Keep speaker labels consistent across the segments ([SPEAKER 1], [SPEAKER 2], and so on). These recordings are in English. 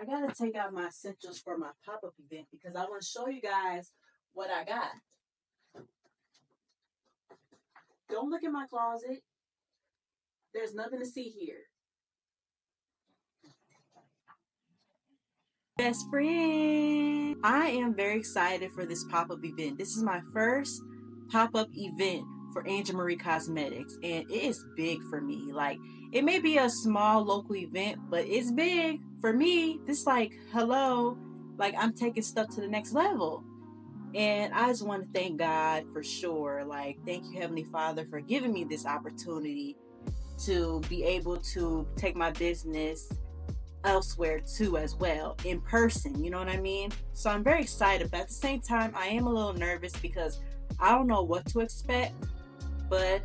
[SPEAKER 1] I gotta take out my essentials for my pop-up event because I want to show you guys what I got. Don't look in my closet. There's nothing to see here. Best friend. I am very excited for this pop-up event. This is my first pop-up event for Angel Marie Cosmetics, and it is big for me. Like, it may be a small local event, but it's big for me. This like, hello, like I'm taking stuff to the next level. And I just want to thank God for sure. Like, thank you, Heavenly Father, for giving me this opportunity to be able to take my business elsewhere too as well, in person, you know what I mean? So I'm very excited, but at the same time I am a little nervous because I don't know what to expect, but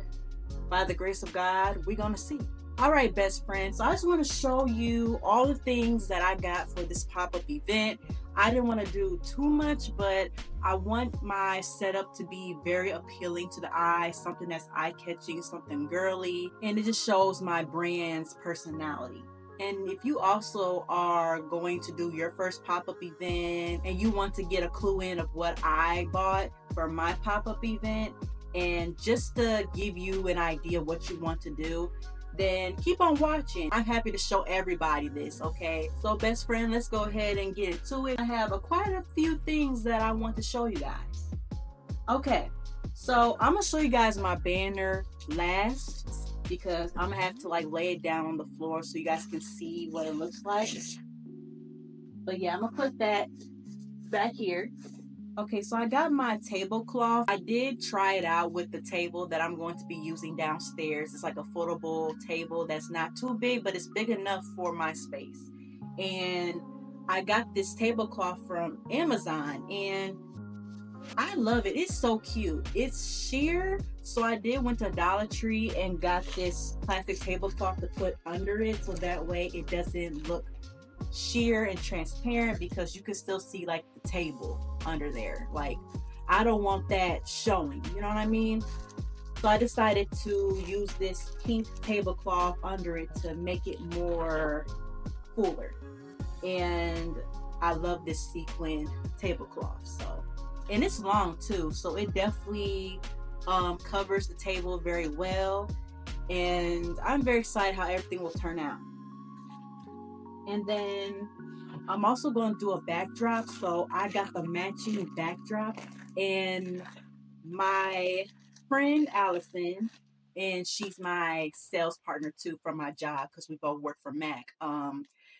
[SPEAKER 1] by the grace of God we're gonna see. All right, best friends, so I just want to show you all the things that I got for this pop-up event. I didn't want to do too much, but I want my setup to be very appealing to the eye, something that's eye-catching, something girly, and it just shows my brand's personality. And if you also are going to do your first pop-up event and you want to get a clue in of what I bought for my pop-up event, and just to give you an idea of what you want to do, then keep on watching. I'm happy to show everybody this, okay? So best friend, let's go ahead and get into it. I have quite a few things that I want to show you guys. Okay, so I'm gonna show you guys my banner last because I'm gonna have to like lay it down on the floor so you guys can see what it looks like. But yeah, I'm gonna put that back here. Okay, so I got my tablecloth. I did try it out with the table that I'm going to be using downstairs. It's like a foldable table that's not too big, but it's big enough for my space. And I got this tablecloth from Amazon, and I love it. It's so cute. It's sheer. So I did went to Dollar Tree and got this plastic tablecloth to put under it so that way it doesn't look sheer and transparent, because you can still see like the table under there. Like, I don't want that showing, you know what I mean? So I decided to use this pink tablecloth under it to make it more fuller. And I love this sequin tablecloth. So, and it's long too, so it definitely covers the table very well. And I'm very excited how everything will turn out. And then I'm also going to do a backdrop. So I got the matching backdrop, and my friend Allison, and she's my sales partner too from my job because we both work for Mac.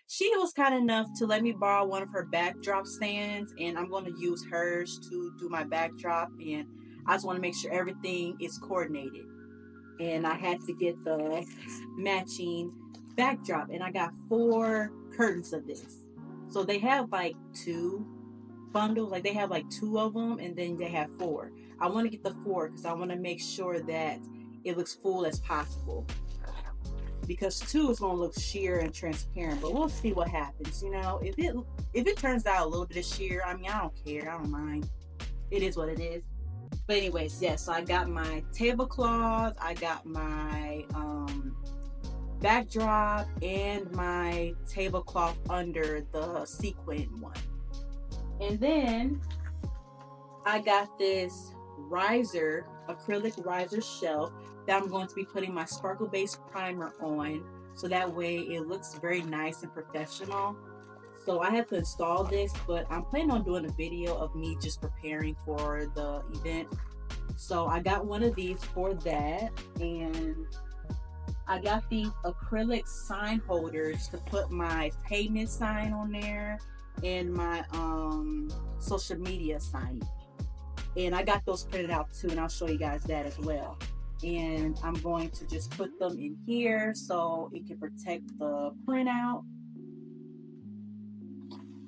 [SPEAKER 1] She was kind enough to let me borrow one of her backdrop stands, and I'm going to use hers to do my backdrop. And I just want to make sure everything is coordinated. And I had to get the matching backdrop, and I got 4 curtains of this. So they have like 2 bundles, like they have like 2 of them, and then they have 4. I want to get the 4 because I want to make sure that it looks full as possible, because 2 is going to look sheer and transparent, but we'll see what happens. You know, if it turns out a little bit of sheer, I mean, I don't care, I don't mind. It is what it is. But anyways, yes, so I got my tablecloth, I got my backdrop, and my tablecloth under the sequin one. And then I got this acrylic riser shelf that I'm going to be putting my sparkle based primer on, so that way it looks very nice and professional. So I have to install this, but I'm planning on doing a video of me just preparing for the event. So I got one of these for that, and I got these acrylic sign holders to put my payment sign on there and my social media sign. And I got those printed out too, and I'll show you guys that as well. And I'm going to just put them in here so it can protect the printout.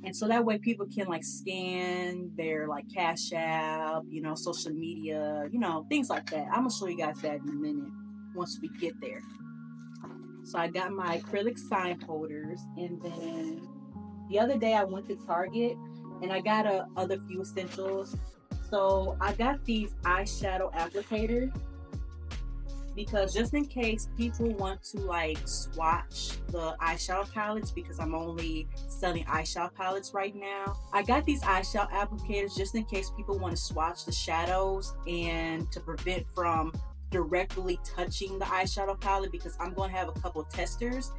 [SPEAKER 1] And so that way people can like scan their like Cash App, you know, social media, you know, things like that. I'm gonna show you guys that in a minute once we get there. So I got my acrylic sign holders, and then the other day I went to Target and I got other few essentials. So I got these eyeshadow applicators, because just in case people want to like swatch the eyeshadow palettes, because I'm only selling eyeshadow palettes right now, I got these eyeshadow applicators just in case people want to swatch the shadows and to prevent from directly touching the eyeshadow palette, because I'm going to have a couple of testers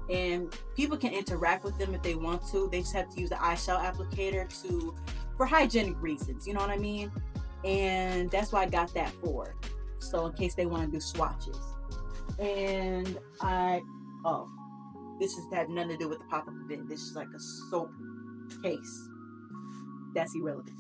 [SPEAKER 1] and people can interact with them if they want to. They just have to use the eyeshadow applicator for hygienic reasons, you know what I mean? And that's what I got that for. So in case they want to do swatches. And this had nothing to do with the pop-up event. This is like a soap case. That's irrelevant.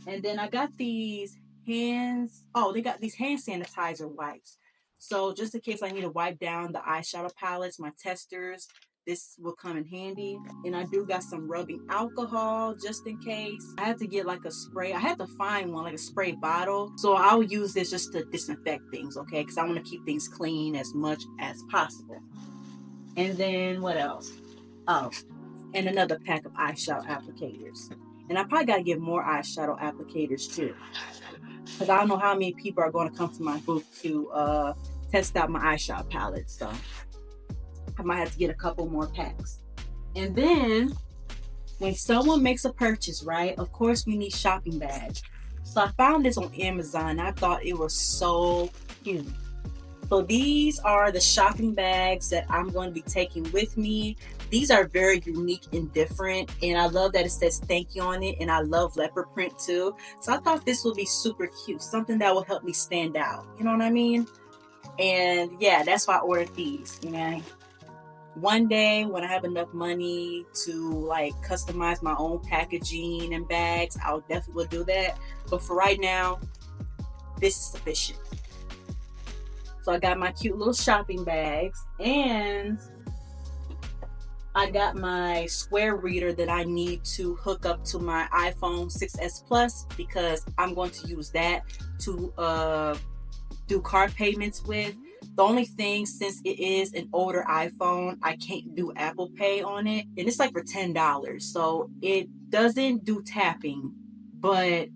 [SPEAKER 1] And then I got these they got these hand sanitizer wipes. So just in case I need to wipe down the eyeshadow palettes, my testers, this will come in handy. And I do got some rubbing alcohol just in case. I have to get like a spray. I had to find one, like a spray bottle. So I'll use this just to disinfect things, okay? Because I want to keep things clean as much as possible. And then what else? Oh, and another pack of eyeshadow applicators. And I probably got to get more eyeshadow applicators too, because I don't know how many people are going to come to my booth to test out my eyeshadow palette. So I might have to get a couple more packs. And then when someone makes a purchase, right, of course we need shopping bags. So I found this on Amazon. I thought it was so cute. So these are the shopping bags that I'm going to be taking with me. These are very unique and different, and I love that it says thank you on it, and I love leopard print too. So I thought this would be super cute, something that will help me stand out, you know what I mean? And yeah, that's why I ordered these. And one day when I have enough money to like customize my own packaging and bags, I'll definitely do that. But for right now, this is sufficient. So I got my cute little shopping bags, and I got my square reader that I need to hook up to my iPhone 6s Plus, because I'm going to use that to do card payments with. The only thing, since it is an older iPhone, I can't do Apple Pay on it, and it's like for $10. So it doesn't do tapping, but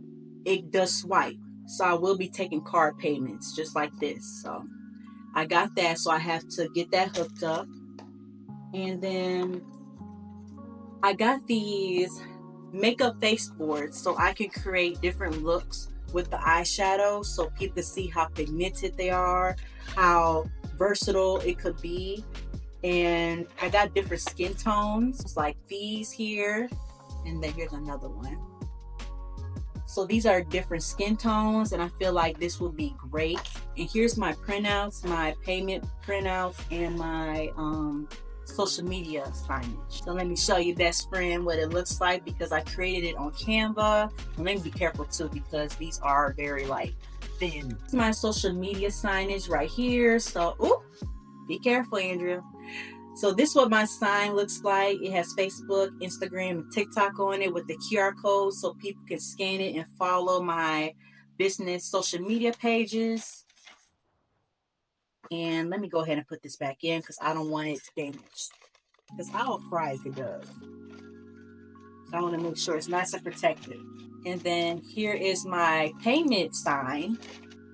[SPEAKER 1] it does swipe. So I will be taking card payments just like this. So I got that, so I have to get that hooked up. And then I got these makeup face boards so I can create different looks with the eyeshadow, so people can see how pigmented they are, how versatile it could be. And I got different skin tones like these here, and then here's another one. So these are different skin tones, and I feel like this will be great. And here's my printouts, my payment printouts, and my social media signage. So let me show you, best friend, what it looks like, because I created it on Canva. And let me be careful too, because these are very like thin. This is my social media signage right here. So, be careful, Andrea. So this is what my sign looks like. It has Facebook, Instagram, and TikTok on it with the QR code, so people can scan it and follow my business social media pages. And let me go ahead and put this back in, because I don't want it damaged, because I'll cry if it does. So I want to make sure it's nice and protected. And then here is my payment sign,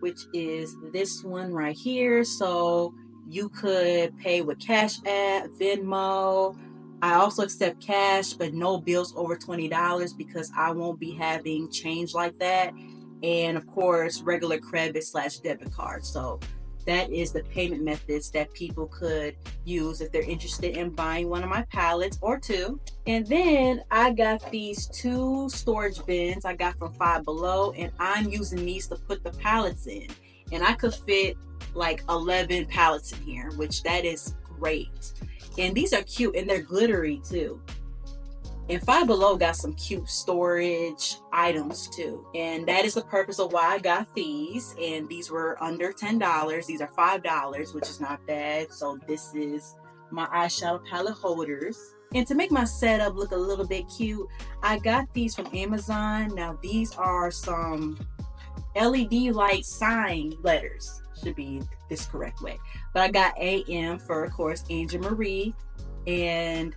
[SPEAKER 1] which is this one right here. So you could pay with Cash App, Venmo. I also accept cash, but no bills over $20, because I won't be having change like that. And of course, regular credit/debit card. So that is the payment methods that people could use if they're interested in buying one of my palettes or two. And then I got these 2 storage bins I got from Five Below, and I'm using these to put the palettes in. And I could fit like 11 palettes in here, which that is great. And these are cute, and they're glittery too. And Five Below got some cute storage items too. And that is the purpose of why I got these. And these were under $10. These are $5, which is not bad. So this is my eyeshadow palette holders. And to make my setup look a little bit cute, I got these from Amazon. Now these are some LED light sign letters. Should be this correct way. But I got AM for, of course, Angel Marie. And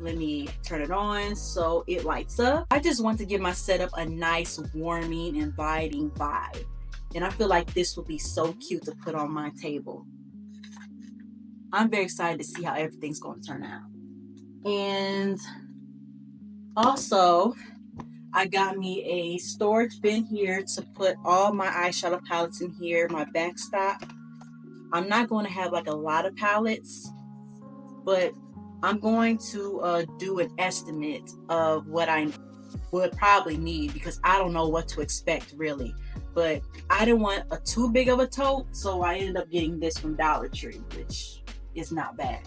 [SPEAKER 1] let me turn it on so it lights up. I just want to give my setup a nice, warming, inviting vibe. And I feel like this would be so cute to put on my table. I'm very excited to see how everything's going to turn out. And also, I got me a storage bin here to put all my eyeshadow palettes in here, my backstop. I'm not going to have like a lot of palettes, but I'm going to do an estimate of what I would probably need, because I don't know what to expect really. But I didn't want a too big of a tote, so I ended up getting this from Dollar Tree, which is not bad.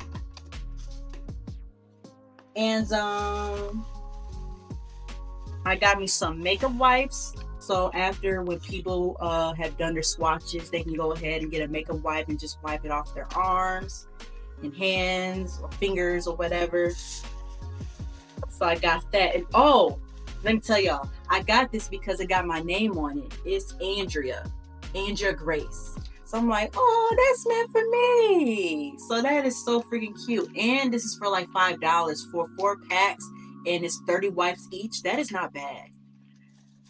[SPEAKER 1] And I got me some makeup wipes. So after, when people have done their swatches, they can go ahead and get a makeup wipe and just wipe it off their arms and hands or fingers or whatever. So I got that. And oh, let me tell y'all, I got this because it got my name on it. It's Andrea Grace. So I'm like, oh, that's meant for me. So that is so freaking cute. And this is for like $5 for 4 packs, and it's 30 wipes each. That is not bad.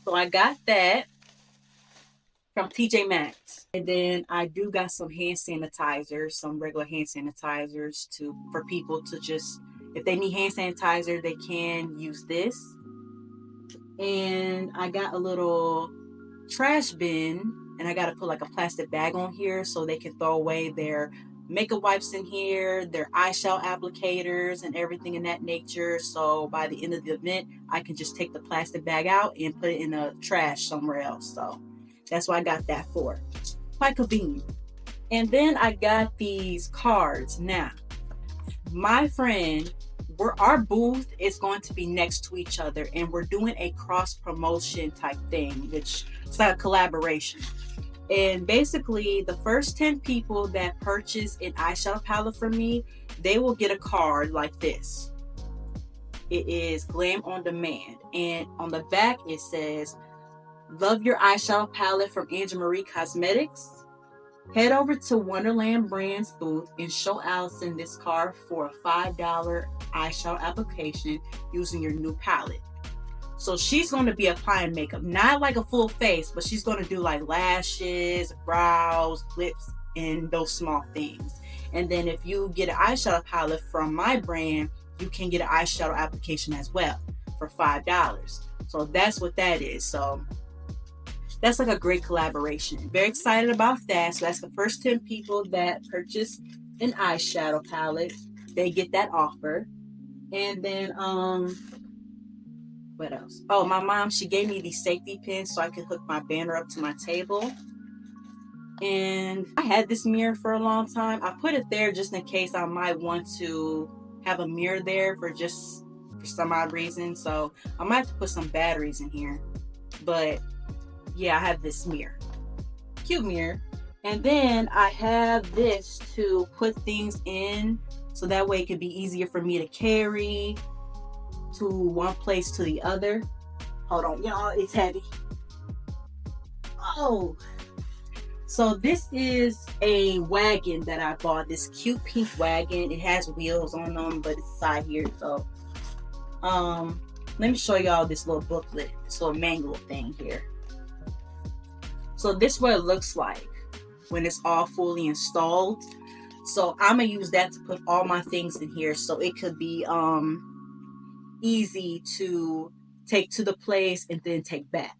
[SPEAKER 1] So I got that from TJ Maxx. And then I do got some hand sanitizers, some regular hand sanitizers for people to just, if they need hand sanitizer, they can use this. And I got a little trash bin, and I got to put like a plastic bag on here so they can throw away their makeup wipes in here, their eyeshadow applicators and everything in that nature. So by the end of the event, I can just take the plastic bag out and put it in a trash somewhere else. So that's what I got that for. Quite convenient. And then I got these cards. Now, my friend, our booth is going to be next to each other, and we're doing a cross promotion type thing, which is like a collaboration. And basically, the first 10 people that purchase an eyeshadow palette from me, they will get a card like this. It is Glam on Demand, and on the back it says, "Love your eyeshadow palette from Angel Marie Cosmetics? Head over to Wonderland Brands booth and show Allison this card for a $5 eyeshadow application using your new palette." So she's going to be applying makeup, not like a full face, but she's going to do like lashes, brows, lips, and those small things. And then if you get an eyeshadow palette from my brand, you can get an eyeshadow application as well for $5. So that's what that is. So that's like a great collaboration. Very excited about that. So that's the first 10 people that purchase an eyeshadow palette. They get that offer. And then what else? Oh, my mom, she gave me these safety pins so I could hook my banner up to my table. And I had this mirror for a long time. I put it there just in case I might want to have a mirror there for some odd reason. So I might have to put some batteries in here. But yeah, I have this mirror. Cute mirror. And then I have this to put things in, so that way it could be easier for me to carry to one place to the other. Hold on, y'all, it's heavy. Oh, so this is a wagon that I bought, this cute pink wagon. It has wheels on them, but it's side here. So let me show y'all this little booklet, this little manual thing here. So this is what it looks like when it's all fully installed. So I'm gonna use that to put all my things in here, so it could be easy to take to the place and then take back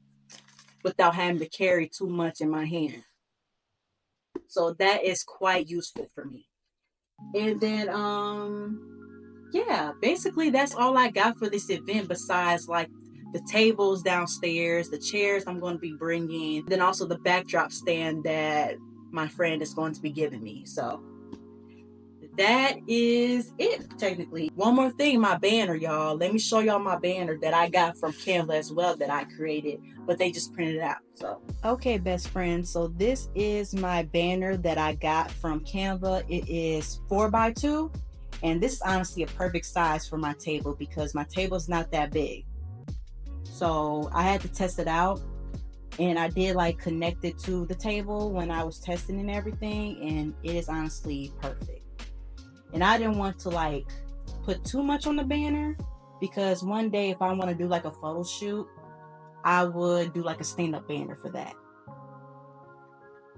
[SPEAKER 1] without having to carry too much in my hand. So that is quite useful for me. And then yeah, basically that's all I got for this event, besides like the tables downstairs, the chairs I'm going to be bringing, then also the backdrop stand that my friend is going to be giving me. So that is it, technically. One more thing, my banner, y'all. Let me show y'all my banner that I got from Canva as well, that I created, but they just printed it out. So okay, best friends, so this is my banner that I got from Canva. It is 4x2, and this is honestly a perfect size for my table because my table is not that big. So I had to test it out, and I did like connect it to the table when I was testing and everything, and it is honestly perfect. And I didn't want to like put too much on the banner, because one day if I want to do like a photo shoot, I would do like a stand-up banner for that.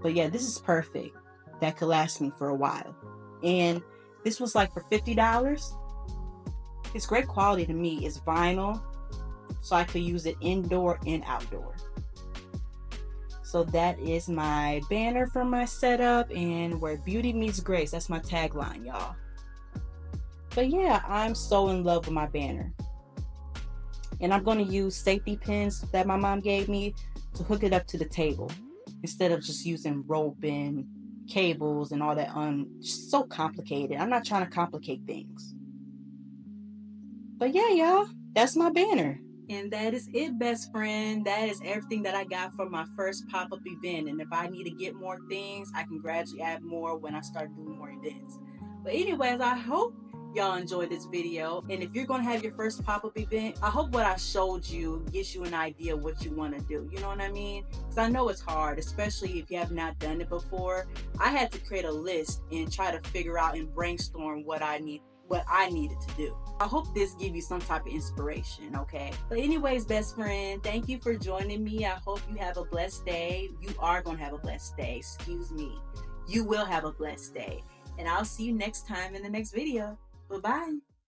[SPEAKER 1] But yeah, this is perfect. That could last me for a while. And this was like for $50. It's great quality to me. It's vinyl, so I could use it indoor and outdoor. So that is my banner for my setup, and where beauty meets grace. That's my tagline, y'all. But yeah, I'm so in love with my banner. And I'm going to use safety pins that my mom gave me to hook it up to the table instead of just using rope and cables and all that. So complicated. I'm not trying to complicate things. But yeah, y'all, that's my banner. And that is it, best friend. That is everything that I got for my first pop-up event. And if I need to get more things, I can gradually add more when I start doing more events. But anyways, I hope y'all enjoyed this video. And if you're going to have your first pop-up event, I hope what I showed you gives you an idea what you want to do. You know what I mean? Because I know it's hard, especially if you have not done it before. I had to create a list and try to figure out and brainstorm what I needed to do. I hope this gives you some type of inspiration, okay? But anyways, best friend, thank you for joining me. I hope you have a blessed day. You are going to have a blessed day. Excuse me. You will have a blessed day. And I'll see you next time in the next video. Bye-bye.